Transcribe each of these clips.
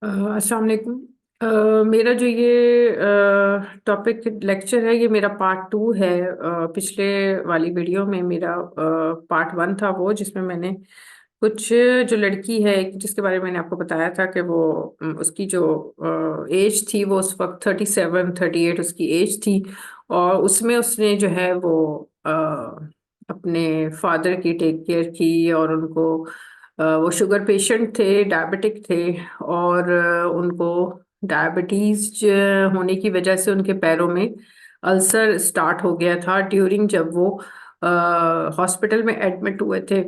अस्सलाम वालेकुम। मेरा जो ये टॉपिक लेक्चर है, ये मेरा पार्ट 2 है। पिछले वाली वीडियो में मेरा पार्ट 1 था, वो जिसमें मैंने कुछ जो लड़की है जिसके बारे में मैंने आपको बताया था कि वो उसकी जो एज थी वो उस वक्त 37-38 उसकी एज थी। और उसमें उसने जो है वो अपने फादर की टेक केयर की, और उनको वो शुगर पेशेंट थे, डायबिटिक थे। और उनको डायबिटीज होने की वजह से उनके पैरों में अल्सर स्टार्ट हो गया था ड्यूरिंग जब वो हॉस्पिटल में एडमिट हुए थे।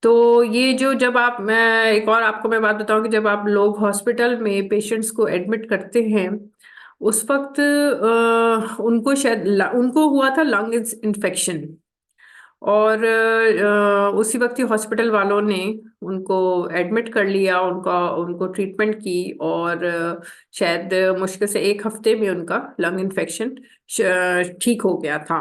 तो ये जो जब आप मैं एक और आपको मैं बात बताऊं कि जब आप लोग हॉस्पिटल में पेशेंट्स को एडमिट करते हैं, उस वक्त उनको शायद उनको हुआ था लंग इन्फेक्शन। और उसी वक्त ही हॉस्पिटल वालों ने उनको एडमिट कर लिया, उनका उनको ट्रीटमेंट की। और शायद मुश्किल से एक हफ्ते में उनका लंग इन्फेक्शन ठीक हो गया था,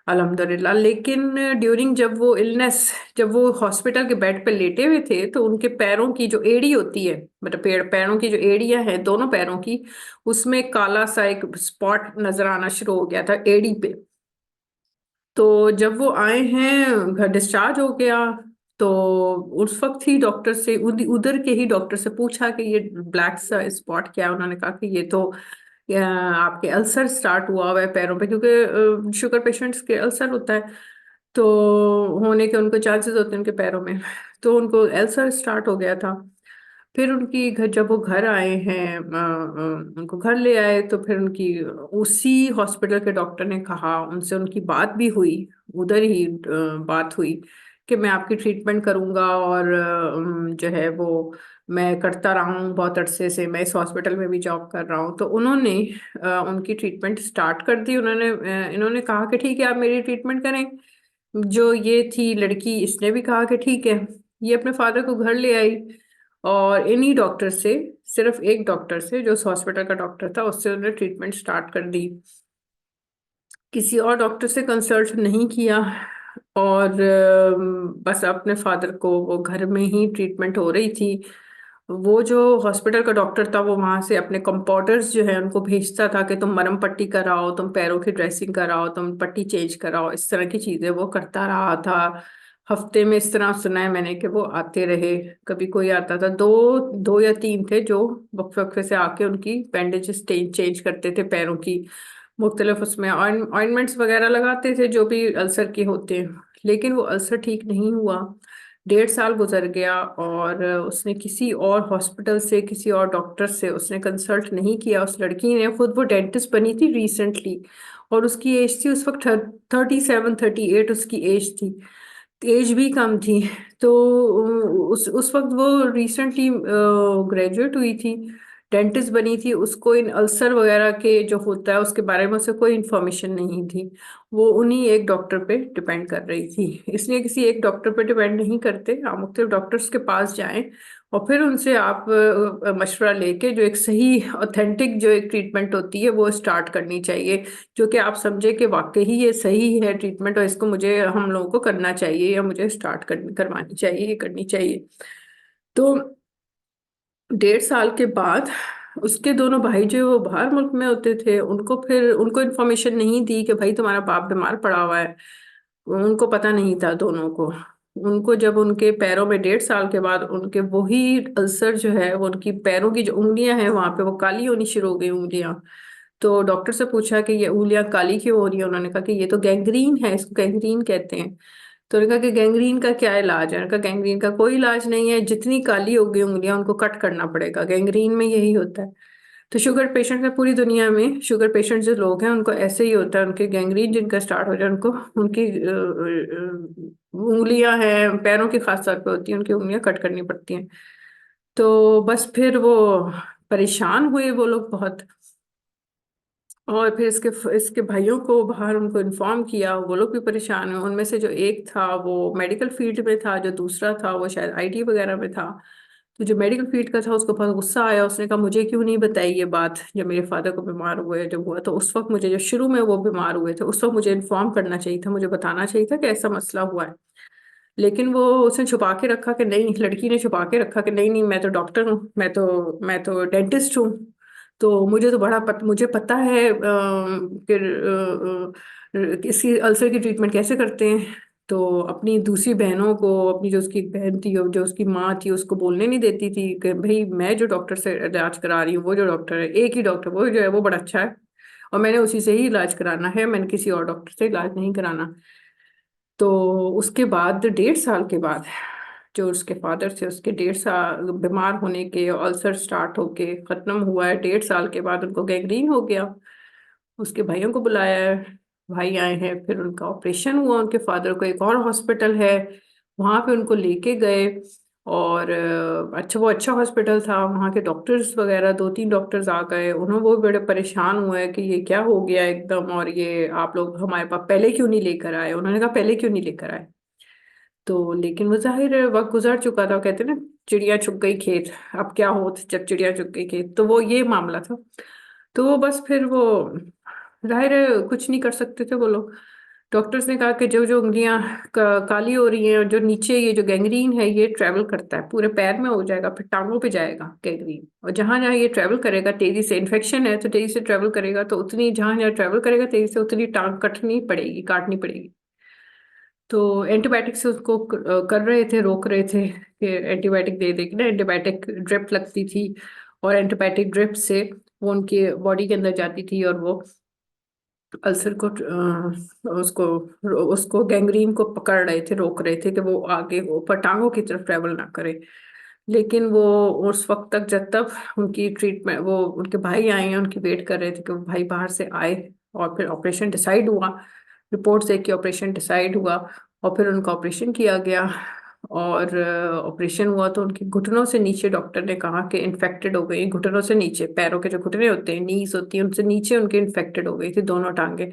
अल्हम्दुलिल्लाह। लेकिन ड्यूरिंग जब वो हॉस्पिटल के बेड पे लेटे हुए थे, तो उनके पैरों की जो एड़ी होती है, मतलब पैरों की जो एड़ियां हैं दोनों पैरों की, उसमें काला सा एक स्पॉट नजर आना शुरू हो गया था एड़ी पे। तो जब वो आए हैं, घर डिस्चार्ज हो गया, तो उस वक्त ही डॉक्टर से उधर के ही डॉक्टर से पूछा कि ये ब्लैक सा स्पॉट क्या है। उन्होंने कहा कि ये तो आपके अल्सर स्टार्ट हुआ है पैरों पे, क्योंकि शुगर पेशेंट्स के अल्सर होता है, तो होने के उनको चांसेस होते हैं उनके पैरों में। तो उनको अल्सर स्टार्ट हो गया था। फिर उनकी घर जब वो घर आए हैं, उनको घर ले आए, तो फिर उनकी उसी हॉस्पिटल के डॉक्टर ने कहा, उनसे उनकी बात भी हुई, उधर ही बात हुई कि मैं आपकी ट्रीटमेंट करूंगा। और जो है वो मैं करता रहा हूँ बहुत अरसे से, मैं इस हॉस्पिटल में भी जॉब कर रहा हूँ। तो उन्होंने उनकी ट्रीटमेंट स्टार्ट कर दी। इन्होंने कहा कि ठीक है, आप मेरी ट्रीटमेंट करें। जो ये थी लड़की, इसने भी कहा कि ठीक है। ये अपने फादर को घर ले आई, और इन्हीं डॉक्टर से, सिर्फ एक डॉक्टर से जो उस हॉस्पिटल का डॉक्टर था, उससे उन्होंने ट्रीटमेंट स्टार्ट कर दी। किसी और डॉक्टर से कंसल्ट नहीं किया। और बस अपने फादर को वो घर में ही ट्रीटमेंट हो रही थी। वो जो हॉस्पिटल का डॉक्टर था, वो वहां से अपने कंपाउंडर्स जो है उनको भेजता था कि तुम मरहम पट्टी कराओ, तुम पैरों की ड्रेसिंग कराओ, तुम पट्टी चेंज कराओ, इस तरह की चीजें वो करता रहा था। हफ्ते में इस तरह सुना है मैंने कि वो आते रहे। कभी कोई आता था, दो दो या तीन थे जो वक्फे वक्फे से आके उनकी बैंडेजेस चेंज करते थे पैरों की। मुख्तलिफ उसमें ऑइंटमेंट्स वगैरह लगाते थे जो भी अल्सर के होते हैं। लेकिन वो अल्सर ठीक नहीं हुआ। 1.5 साल गुजर गया, और उसने किसी और हॉस्पिटल से, किसी और डॉक्टर से उसने कंसल्ट नहीं किया। उस लड़की ने खुद, वो डेंटिस्ट बनी थी रिसेंटली, और उसकी एज थी उस वक्त 37-38 उसकी एज थी, एज भी कम थी। तो उस वक्त वो रिसेंटली ग्रेजुएट हुई थी, डेंटिस्ट बनी थी। उसको इन अल्सर वगैरह के जो होता है उसके बारे में उसे कोई इन्फॉर्मेशन नहीं थी। वो उन्हीं एक डॉक्टर पे डिपेंड कर रही थी। इसलिए किसी एक डॉक्टर पे डिपेंड नहीं करते, आप मुख्तलिफ डॉक्टर्स के पास जाएं, और फिर उनसे आप मशवरा लेके जो एक सही ऑथेंटिक जो एक ट्रीटमेंट होती है वो स्टार्ट करनी चाहिए। जो कि आप समझे कि वाकई ही ये सही है ट्रीटमेंट, और इसको मुझे, हम लोगों को करना चाहिए, या मुझे स्टार्ट करवानी चाहिए, ये करनी चाहिए। तो 1.5 साल के बाद उसके दोनों भाई जो वो बाहर मुल्क में होते थे, उनको इन्फॉर्मेशन नहीं दी कि भाई तुम्हारा बाप बीमार पड़ा हुआ है। उनको पता नहीं था दोनों को। उनको जब उनके पैरों में 1.5 साल के बाद उनके वही अल्सर जो है, वो उनकी पैरों की जो उंगलियां हैं वहां पे वो काली होनी शुरू हो गई उंगलियां। तो डॉक्टर से पूछा कि ये उंगलियां काली क्यों हो रही है। उन्होंने कहा कि ये तो गैंग्रीन है, इसको गैंग्रीन कहते हैं। तो उन्होंने कहा कि गैंग्रीन का क्या इलाज है। उन्होंने कहा गैंग्रीन का कोई इलाज नहीं है, जितनी काली हो गई उंगलियां उनको कट करना पड़ेगा, गैंग्रीन में यही होता है। तो शुगर पेशेंट में, पूरी दुनिया में शुगर पेशेंट जो लोग हैं उनको ऐसे ही होता है, उनके गैंग्रीन जिनका स्टार्ट हो जाए, उनको उनकी उंगलियां हैं पैरों की खास तौर पे होती हैं, उनकी उंगलियां कट करनी पड़ती हैं। तो बस फिर वो परेशान हुए वो लोग बहुत। और फिर इसके भाइयों को बाहर उनको इन्फॉर्म किया, वो लोग भी परेशान हुए। उनमें से जो एक था वो मेडिकल फील्ड में था, जो दूसरा था वो शायद आईटी वगैरह में था। तो जो मेडिकल फील्ड का था उसको बहुत गुस्सा आया। उसने कहा मुझे क्यों नहीं बताई ये बात, जब मेरे फादर को बीमार हुए, जब हुआ तो उस वक्त मुझे, जब शुरू में वो बीमार हुए थे उस वक्त मुझे इन्फॉर्म करना चाहिए था, मुझे बताना चाहिए था कि ऐसा मसला हुआ है। लेकिन वो उसने छुपा के रखा कि नहीं, लड़की ने छुपा के रखा कि नहीं नहीं, मैं तो डॉक्टर हूँ, मैं तो डेंटिस्ट हूँ। तो मुझे तो मुझे पता है कि इसकी अल्सर की ट्रीटमेंट कैसे करते हैं। तो अपनी दूसरी बहनों को, अपनी जो उसकी बहन थी और जो उसकी माँ थी, उसको बोलने नहीं देती थी कि भाई मैं जो डॉक्टर से इलाज करा रही हूँ, वो जो डॉक्टर है, एक ही डॉक्टर वो जो है वो बड़ा अच्छा है, और मैंने उसी से ही इलाज कराना है, मैंने किसी और डॉक्टर से इलाज नहीं कराना। तो उसके बाद 1.5 साल के बाद, जो उसके फादर थे, उसके 1.5 साल बीमार होने के, अल्सर स्टार्ट होके खत्म हुआ है, 1.5 साल के बाद उनको गैंग्रीन हो गया। उसके भाइयों को बुलाया है, भाई आए हैं, फिर उनका ऑपरेशन हुआ, उनके फादर को एक और हॉस्पिटल है वहां पे उनको लेके गए। और अच्छा, वो अच्छा हॉस्पिटल था, वहाँ के डॉक्टर्स वगैरह 2-3 डॉक्टर्स आ गए, उन्होंने वो भी बड़े परेशान हुए कि ये क्या हो गया एकदम, और ये आप लोग हमारे पास पहले क्यों नहीं लेकर आए। उन्होंने कहा पहले क्यों नहीं लेकर आए। तो लेकिन वो जाहिर है वक्त गुजर चुका था, कहते हैं ना, चिड़िया चुग गई खेत। अब क्या हो जब चिड़िया चुग गई खेत, तो वो ये मामला था। तो वो बस फिर वो जाहिर है कुछ नहीं कर सकते थे वो लोग। डॉक्टर्स ने कहा कि जो जो उंगलियां काली हो रही हैं, और जो नीचे ये जो गैंग्रीन है ये ट्रेवल करता है, पूरे पैर में हो जाएगा, फिर टांगों पे जाएगा गैंग्रीन, और जहां जहां ये ट्रेवल करेगा तेजी से, इन्फेक्शन है तो तेजी से ट्रेवल करेगा, तो उतनी जहां जहां ट्रेवल करेगा तेजी से उतनी टांग कटनी पड़ेगी, काटनी पड़ेगी। तो एंटीबायोटिक से उसको कर रहे थे, रोक रहे थे कि एंटीबायोटिक दे दे के ना, एंटीबायोटिक ड्रिप लगती थी, और एंटीबायोटिक ड्रिप से वो उनके बॉडी के अंदर जाती थी, और वो अल्सर को उसको उसको गैंग्रीन को पकड़ रहे थे, रोक रहे थे कि वो आगे ऊपर टांगों की तरफ ट्रेवल ना करे। लेकिन वो उस वक्त तक, जब तक उनकी ट्रीटमेंट, वो उनके भाई आए हैं, उनकी वेट कर रहे थे कि वो भाई बाहर से आए, और फिर ऑपरेशन डिसाइड हुआ, रिपोर्ट से कि ऑपरेशन डिसाइड हुआ, और फिर उनका ऑपरेशन किया गया। और ऑपरेशन हुआ तो उनके घुटनों से नीचे डॉक्टर ने कहा कि इन्फेक्टेड हो गई, घुटनों से नीचे, पैरों के जो घुटने होते हैं, नीज होती है, उनसे नीचे उनके इन्फेक्टेड हो गई थी दोनों टांगे।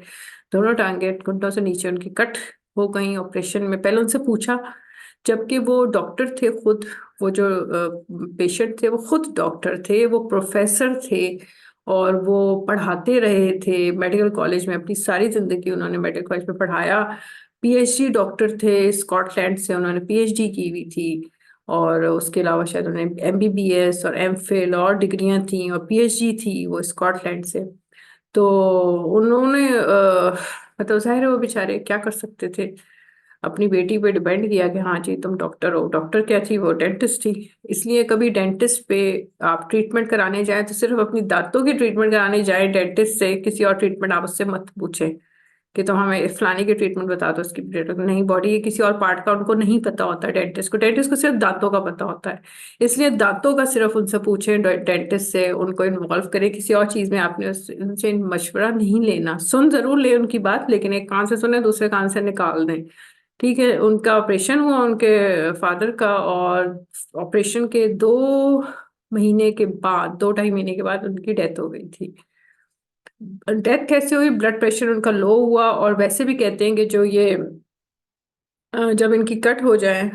दोनों टांगे घुटनों से नीचे उनकी कट हो गई ऑपरेशन में। पहले उनसे पूछा, जबकि वो डॉक्टर थे खुद, वो जो पेशेंट थे वो खुद डॉक्टर थे, वो प्रोफेसर थे, और वो पढ़ाते रहे थे मेडिकल कॉलेज में, अपनी सारी जिंदगी उन्होंने मेडिकल कॉलेज में पढ़ाया। पीएचडी डॉक्टर थे, स्कॉटलैंड से उन्होंने पीएचडी की हुई थी, और उसके अलावा शायद उन्होंने एमबीबीएस और एमफिल और डिग्रियां थी, और पीएचडी थी वो स्कॉटलैंड से। तो उन्होंने मतलब जाहिर है वो बेचारे क्या कर सकते थे, अपनी बेटी पे डिपेंड किया कि हाँ जी तुम डॉक्टर हो। डॉक्टर क्या थी वो, डेंटिस्ट थी। इसलिए कभी डेंटिस्ट पे आप ट्रीटमेंट कराने जाएं तो सिर्फ अपनी दांतों की ट्रीटमेंट कराने जाएं डेंटिस्ट से, किसी और ट्रीटमेंट आप उससे मत पूछें कि तुम हमें फलाने की ट्रीटमेंट बता दो, उसकी ट्रीटमेंट नहीं, बॉडी के किसी और पार्ट का उनको नहीं पता होता है डेंटिस्ट को सिर्फ दांतों का पता होता है। इसलिए दांतों का सिर्फ उनसे पूछें, डेंटिस्ट से उनको इन्वॉल्व करें, किसी और चीज में आपने उनसे मशवरा नहीं लेना। सुन जरूर ले उनकी बात, लेकिन एक कान से सुने दूसरे कान से निकाल दें। ठीक है, उनका ऑपरेशन हुआ उनके फादर का, और ऑपरेशन के 2 महीने के बाद, 2-2.5 महीने के बाद उनकी डेथ हो गई थी। डेथ कैसे हुई, ब्लड प्रेशर उनका लो हुआ, और वैसे भी कहते हैं कि जो ये जब इनकी कट हो जाए,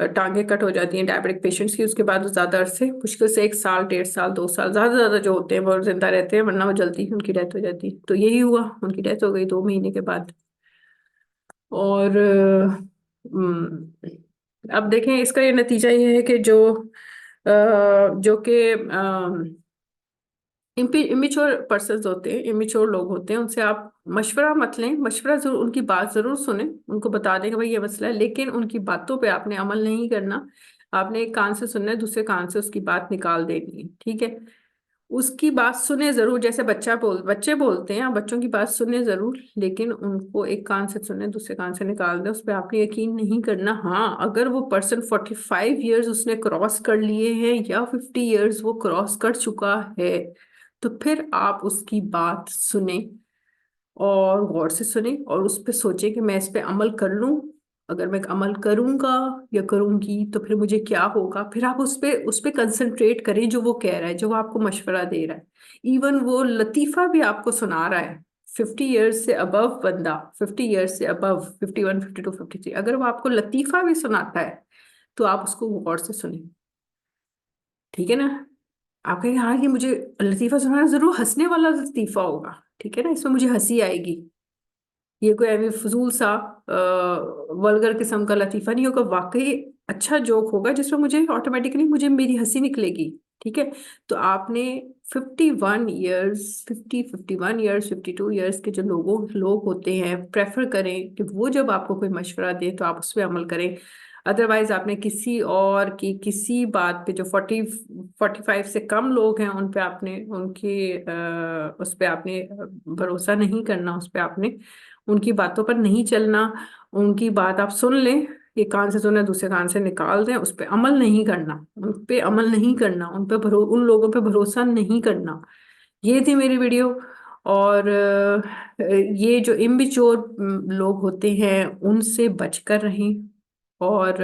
टांगे कट हो जाती हैं डायबिटिक पेशेंट्स की, उसके बाद वो ज्यादा अरसे, मुश्किल से 1 साल, 1.5 साल, 2 साल ज्यादा से ज्यादा जो होते हैं वो जिंदा रहते हैं, वरना वो जल्दी उनकी डेथ हो जाती है। तो यही हुआ, उनकी डेथ हो गई 2 महीने के बाद। और अब देखें इसका ये नतीजा ये है कि जो कि इमेच्योर पर्सन होते हैं, इमेच्योर लोग होते हैं, उनसे आप मशवरा मत लें। मशवरा जरूर, उनकी बात जरूर सुने, उनको बता दें कि भाई ये मसला है, लेकिन उनकी बातों पे आपने अमल नहीं करना। आपने एक कान से सुनना है, दूसरे कान से उसकी बात निकाल देनी है। ठीक है, उसकी बात सुने जरूर, जैसे बच्चे बोलते हैं, आप बच्चों की बात सुने जरूर, लेकिन उनको एक कान से सुने दूसरे कान से निकाल दें, उस पर आपने यकीन नहीं करना। हाँ, अगर वो पर्सन 45 ईयर्स उसने क्रॉस कर लिए हैं, या 50 ईयर्स वो क्रॉस कर चुका है, तो फिर आप उसकी बात सुने, और गौर से सुने, और उस पर सोचे कि मैं इस पे अमल कर लूं। अगर मैं अमल करूंगा या करूंगी तो फिर मुझे क्या होगा, फिर आप उस पे कंसंट्रेट करें, जो वो कह रहा है, जो वो आपको मशवरा दे रहा है। इवन वो लतीफा भी आपको सुना रहा है, 50 ईयर्स से अबव बंदा, 50 ईयर्स से अबव, 51, 52, 53, अगर वो आपको लतीफा भी सुनाता है तो आप उसको गौर से सुने। ठीक है ना। आप कहेंगे हाँ ये मुझे लतीफा सुनाना, जरूर हंसने वाला लतीफा होगा, ठीक है ना, इसमें मुझे हंसी आएगी। ये कोई ऐਵੇਂ फजूल सा वल्गर किस्म का लतीफा नहीं होगा, वाकई अच्छा जोक होगा जिसमें मुझे ऑटोमेटिकली मुझे मेरी हंसी निकलेगी। ठीक है। तो आपने 51 ईयर्स, 51 ईयर्स, 52 ईयर्स के जो लोग होते हैं, प्रेफर करें कि वो जब आपको कोई मशवरा दे तो आप उस पर अमल करें। अदरवाइज आपने किसी और की किसी बात पे, जो 45 से कम लोग हैं उन पे आपने उनके उस पे आपने भरोसा नहीं करना, उस पे आपने उनकी बातों पर नहीं चलना। उनकी बात आप सुन लें, एक कान से सुने दूसरे कान से निकाल दें, उस पे अमल नहीं करना, उन पे अमल नहीं करना, उन लोगों पे भरोसा नहीं करना। ये थी मेरी वीडियो। और ये जो इम्बिच्योर लोग होते हैं उनसे बचकर रहें। और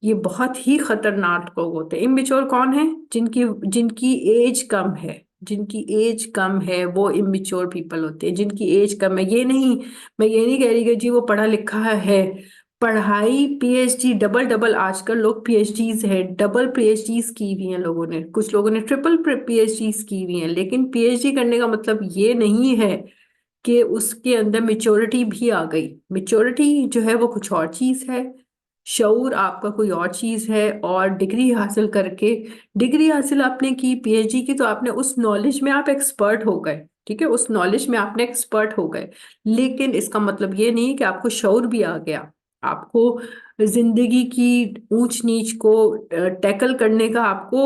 ये बहुत ही खतरनाक लोग होते हैं। इम्बिच्योर कौन है? जिनकी जिनकी एज कम है, जिनकी एज कम है वो इम्बिच्योर पीपल होते हैं। जिनकी एज कम है, ये नहीं, मैं ये नहीं कह रही कि जी वो पढ़ा लिखा है। पढ़ाई पीएचडी, डबल डबल आजकल लोग पीएचडीज है, डबल पीएचडीज की हुई हैं लोगों ने, कुछ लोगों ने ट्रिपल पीएचडीज की हुई हैं। लेकिन पीएचडी करने का मतलब ये नहीं है कि उसके अंदर मेच्योरिटी भी आ गई। मेच्योरिटी जो है वो कुछ और चीज है, शऊर आपका कोई और चीज है। और डिग्री हासिल करके, डिग्री हासिल आपने की पीएचडी की, तो आपने उस नॉलेज में आप एक्सपर्ट हो गए। ठीक है, उस नॉलेज में आपने एक्सपर्ट हो गए। लेकिन इसका मतलब ये नहीं कि आपको शऊर भी आ गया, आपको जिंदगी की ऊंच नीच को टैकल करने का आपको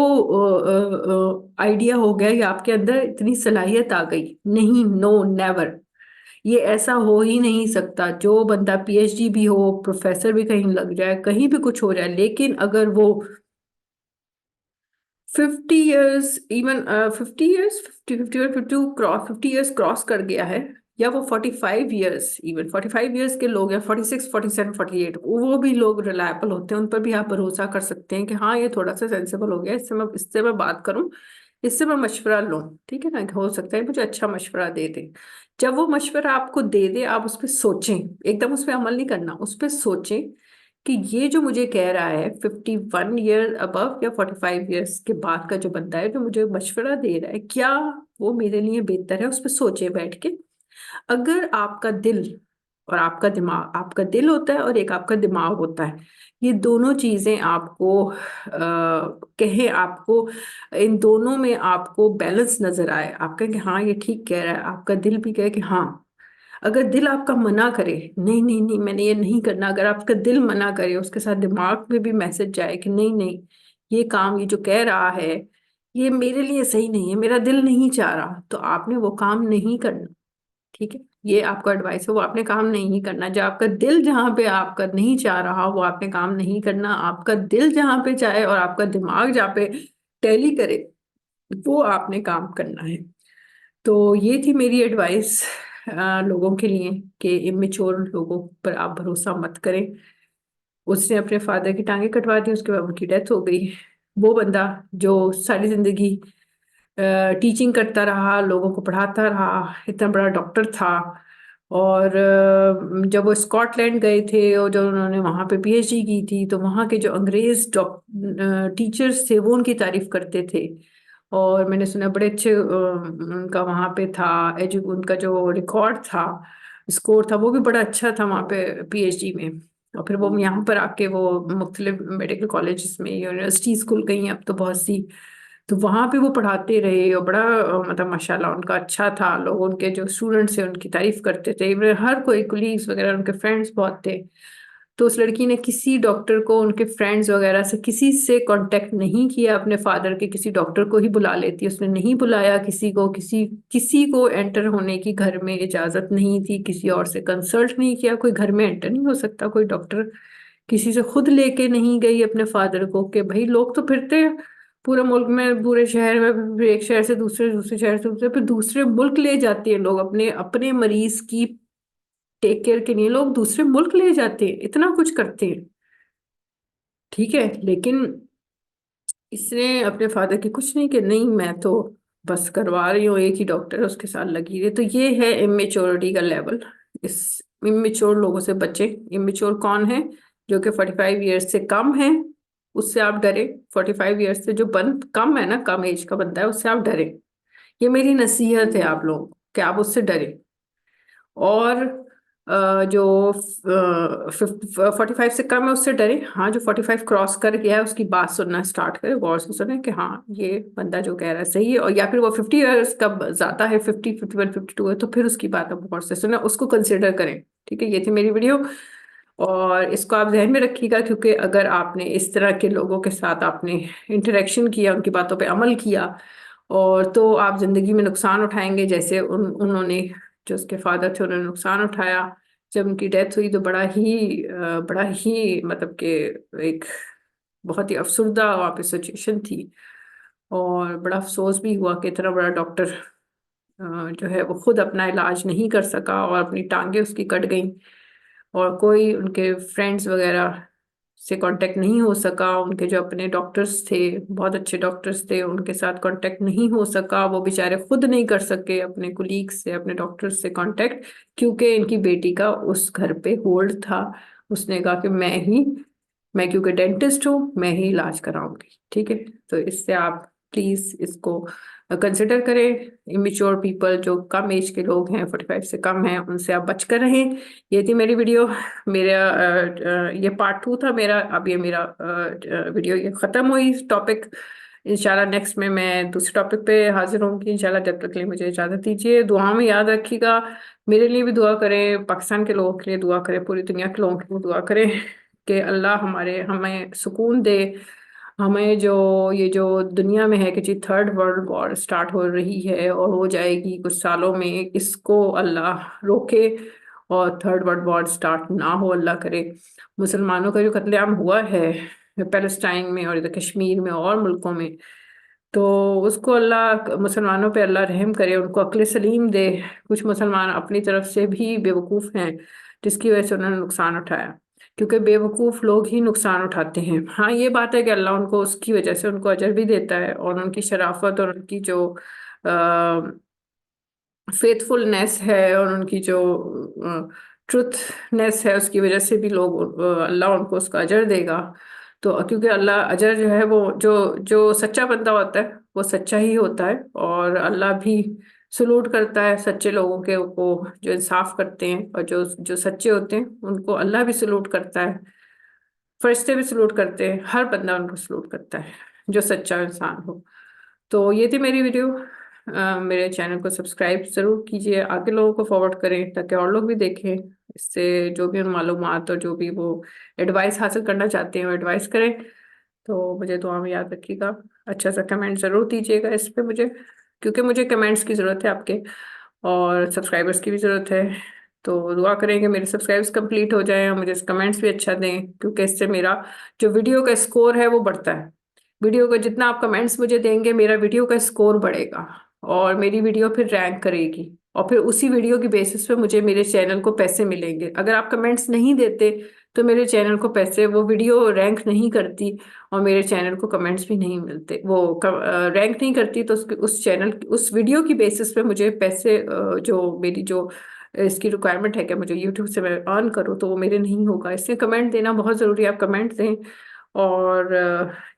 आइडिया हो गया, या आपके अंदर इतनी सलाहियत आ गई। नहीं, नो नेवर, ये ऐसा हो ही नहीं सकता। जो बंदा पीएचडी भी हो, प्रोफेसर भी कहीं लग जाए, कहीं भी कुछ हो जाए, लेकिन अगर वो 50 years, even 50 years, 50 years cross कर गया है, या वो 45 ईयर्स, इवन 45 ईयर्स के लोग हैं, 46, 47, 48, वो भी लोग रिलायबल होते हैं, उन पर भी आप भरोसा कर सकते हैं कि हाँ ये थोड़ा सा सेंसेबल हो गया, इससे मैं बात करूं, इससे मैं मशवरा लूं। ठीक है ना, हो सकता है मुझे अच्छा मशवरा दे दे। जब वो मशवरा आपको दे दे, आप उस पर सोचें, एकदम उस पर अमल नहीं करना, उस पर सोचें कि ये जो मुझे कह रहा है 51 ईयर अबव या 45 ईयर्स के बाद का जो बंदा है जो मुझे मशवरा दे रहा है, क्या वो मेरे लिए बेहतर है? उस पर सोचे बैठ के। अगर आपका दिल और आपका दिमाग, आपका दिल होता है और एक आपका दिमाग होता है, ये दोनों चीजें आपको कहे, आपको इन दोनों में आपको बैलेंस नजर आए, आप कहें कि हाँ ये ठीक कह रहा है, आपका दिल भी कहे कि हाँ। अगर दिल आपका मना करे, नहीं नहीं नहीं मैंने ये नहीं करना, अगर आपका दिल मना करे, उसके साथ दिमाग में भी मैसेज जाए कि नहीं नहीं, ये काम, ये जो कह रहा है ये मेरे लिए सही नहीं है, मेरा दिल नहीं चाह रहा, तो आपने वो काम नहीं करना। ठीक है, ये आपका एडवाइस है, वो आपने काम नहीं करना। जो आपका दिल जहाँ पे आपका नहीं चाह रहा, वो आपने काम नहीं करना। आपका दिल जहाँ पे चाहे और आपका दिमाग जहाँ पे टैली करे, वो आपने काम करना है। तो ये थी मेरी एडवाइस लोगों के लिए कि इमेच्योर लोगों पर आप भरोसा मत करें। उसने अपने फादर की टांगे कटवा दी, उसके बाद उनकी डेथ हो गई। वो बंदा जो सारी जिंदगी टीचिंग करता रहा, लोगों को पढ़ाता रहा, इतना बड़ा डॉक्टर था, और जब वो स्कॉटलैंड गए थे और जब उन्होंने वहाँ पे पीएचडी की थी, तो वहाँ के जो अंग्रेज टीचर्स थे वो उनकी तारीफ करते थे। और मैंने सुना बड़े अच्छे उनका वहाँ पे था, उनका जो रिकॉर्ड था, स्कोर था, वो भी बड़ा अच्छा था वहाँ पे पीएचडी में। और फिर वो यहाँ पर आके वो मुख्तलिफ मेडिकल कॉलेजेस में, यूनिवर्सिटीज खुल गई हैं अब तो बहुत सी, तो वहां पे वो पढ़ाते रहे। और बड़ा मतलब माशाल्लाह उनका अच्छा था, लोग उनके जो स्टूडेंट्स हैं उनकी तारीफ करते थे, इवन हर कोई कुलीग्स वगैरह, उनके फ्रेंड्स बहुत थे। तो उस लड़की ने किसी डॉक्टर को, उनके फ्रेंड्स वगैरह से किसी से कांटेक्ट नहीं किया, अपने फादर के किसी डॉक्टर को ही बुला लेती, उसने नहीं बुलाया किसी को, किसी किसी को एंटर होने की घर में इजाजत नहीं थी, किसी और से कंसल्ट नहीं किया, कोई घर में एंटर नहीं हो सकता कोई डॉक्टर, किसी से खुद लेके नहीं गई अपने फादर को। कि भाई लोग तो फिरते हैं पूरे मुल्क में, पूरे शहर में, फिर एक शहर से दूसरे, दूसरे शहर से दूसरे, फिर दूसरे मुल्क ले जाते हैं लोग अपने अपने मरीज की टेक केयर के लिए, लोग दूसरे मुल्क ले जाते हैं, इतना कुछ करते हैं। ठीक है, लेकिन इसने अपने फादर की कुछ नहीं कि नहीं मैं तो बस करवा रही हूँ, एक ही डॉक्टर है उसके साथ लगी रही। तो ये है इमेच्योरिटी का लेवल। इस इमेच्योर लोगों से बचे। इमेच्योर कौन है? जो कि 45 ईयर्स से कम है, उससे आप डरे। 45 ईयर्स से जो कम है ना, कम एज का बंदा है, उससे आप डरे। ये मेरी नसीहत है आप लोगों को कि आप उससे डरे। और जो 45 से कम है उससे डरे। हाँ, जो 45 क्रॉस कर गया है उसकी बात सुनना स्टार्ट करें, गौर से सुने कि हाँ ये बंदा जो कह रहा है सही है। और या फिर वो 50 ईयर्स का ज्यादा है, 50, 51, 52 है, तो फिर उसकी बात आप गौर से सुने, उसको कंसिडर करें। ठीक है, ये थी मेरी वीडियो। और इसको आप जहन में रखिएगा, क्योंकि अगर आपने इस तरह के लोगों के साथ आपने इंटरेक्शन किया, उनकी बातों पे अमल किया, और तो आप जिंदगी में नुकसान उठाएंगे, जैसे उन्होंने, जो उसके फादर थे उन्होंने नुकसान उठाया। जब उनकी डेथ हुई तो बड़ा ही मतलब कि एक बहुत ही अफसुर्दा वहाँ पे सिचुएशन थी। और बड़ा अफसोस भी हुआ कि इतना बड़ा डॉक्टर जो है वो खुद अपना इलाज नहीं कर सका और अपनी टांगे उसकी कट गई, और कोई उनके फ्रेंड्स वगैरह से कांटेक्ट नहीं हो सका। उनके जो अपने डॉक्टर्स थे, बहुत अच्छे डॉक्टर्स थे, उनके साथ कांटेक्ट नहीं हो सका। वो बेचारे खुद नहीं कर सके अपने कुलीग्स से, अपने डॉक्टर्स से कांटेक्ट, क्योंकि इनकी बेटी का उस घर पे होल्ड था। उसने कहा कि मैं क्योंकि डेंटिस्ट हूँ, मैं ही इलाज कराऊंगी। ठीक है, तो इससे आप प्लीज इसको कंसिडर करें। इमेच्योर पीपल, जो कम एज के लोग हैं, 45 से कम हैं, उनसे आप बचकर रहें। ये थी मेरी वीडियो। मेरा ये पार्ट 2 था मेरा। अब ये मेरा वीडियो ये खत्म हुई टॉपिक। इंशाल्लाह नेक्स्ट में मैं दूसरे टॉपिक पे हाजिर होंगी इंशाल्लाह। जब तक के लिए मुझे इजाजत दीजिए। दुआ में याद रखिएगा, मेरे लिए भी दुआ करें, पाकिस्तान के लोगों के लिए दुआ करें, पूरी दुनिया के लोगों के लिए दुआ करें कि अल्लाह हमें सुकून दे। हमें जो ये जो दुनिया में है कि जी थर्ड वर्ल्ड वॉर स्टार्ट हो रही है और हो जाएगी कुछ सालों में, इसको अल्लाह रोके और थर्ड वर्ल्ड वॉर स्टार्ट ना हो, अल्लाह करे। मुसलमानों का जो कत्लेआम हुआ है पैलेस्टाइन में और इधर कश्मीर में और मुल्कों में, तो उसको अल्लाह, मुसलमानों पे अल्लाह रहम करे, उनको अक्ल सलीम दे। कुछ मुसलमान अपनी तरफ से भी बेवकूफ़ हैं, जिसकी वजह से उन्होंने नुकसान उठाया, क्योंकि बेवकूफ़ लोग ही नुकसान उठाते हैं। हाँ, ये बात है कि अल्लाह उनको उसकी वजह से उनको अजर भी देता है, और उनकी शराफत और उनकी जो फेथफुलनेस है और उनकी जो ट्रुथनेस है, उसकी वजह से भी लोग अल्लाह उनको उसका अजर देगा। तो क्योंकि अल्लाह अजर जो है वो जो जो सच्चा बंदा होता है वो सच्चा ही होता है, और अल्लाह भी सलूट करता है सच्चे लोगों के को, जो इंसाफ करते हैं, और जो जो सच्चे होते हैं उनको अल्लाह भी सलूट करता है। फरिश्ते भी सलूट करते हैं, हर बंदा उनको सलूट करता है जो सच्चा इंसान हो। तो ये थी मेरी वीडियो। मेरे चैनल को सब्सक्राइब जरूर कीजिए, आगे लोगों को फॉरवर्ड करें ताकि और लोग भी देखें। इससे जो भी उन मालूमात और जो भी वो एडवाइस हासिल करना चाहते हैं वो एडवाइस करें। तो मुझे दुआ में याद रखिएगा। अच्छा सा कमेंट जरूर दीजिएगा इस पे मुझे, क्योंकि मुझे कमेंट्स की ज़रूरत है आपके, और सब्सक्राइबर्स की भी ज़रूरत है। तो दुआ करेंगे मेरे सब्सक्राइबर्स कंप्लीट हो जाएं और मुझे कमेंट्स भी अच्छा दें, क्योंकि इससे मेरा जो वीडियो का स्कोर है वो बढ़ता है। वीडियो का जितना आप कमेंट्स मुझे देंगे, मेरा वीडियो का स्कोर बढ़ेगा, और मेरी वीडियो फिर रैंक करेगी, और फिर उसी वीडियो की बेसिस पे मुझे मेरे चैनल को पैसे मिलेंगे। अगर आप कमेंट्स नहीं देते तो मेरे चैनल को पैसे, वो वीडियो रैंक नहीं करती, और मेरे चैनल को कमेंट्स भी नहीं मिलते, वो रैंक नहीं करती, तो उस चैनल, उस वीडियो की बेसिस पे मुझे पैसे, जो मेरी जो इसकी रिक्वायरमेंट है कि मुझे यूट्यूब से मैं अर्न करूँ, तो वो मेरे नहीं होगा। इसलिए कमेंट देना बहुत ज़रूरी है, आप कमेंट दें। और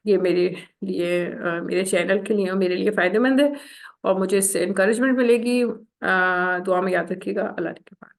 ये मेरे लिए, मेरे चैनल के लिए और मेरे लिए फ़ायदेमंद है, और मुझे इससे इंकरेजमेंट मिलेगी। दुआ में याद रखिएगा। अल्लाह के पास।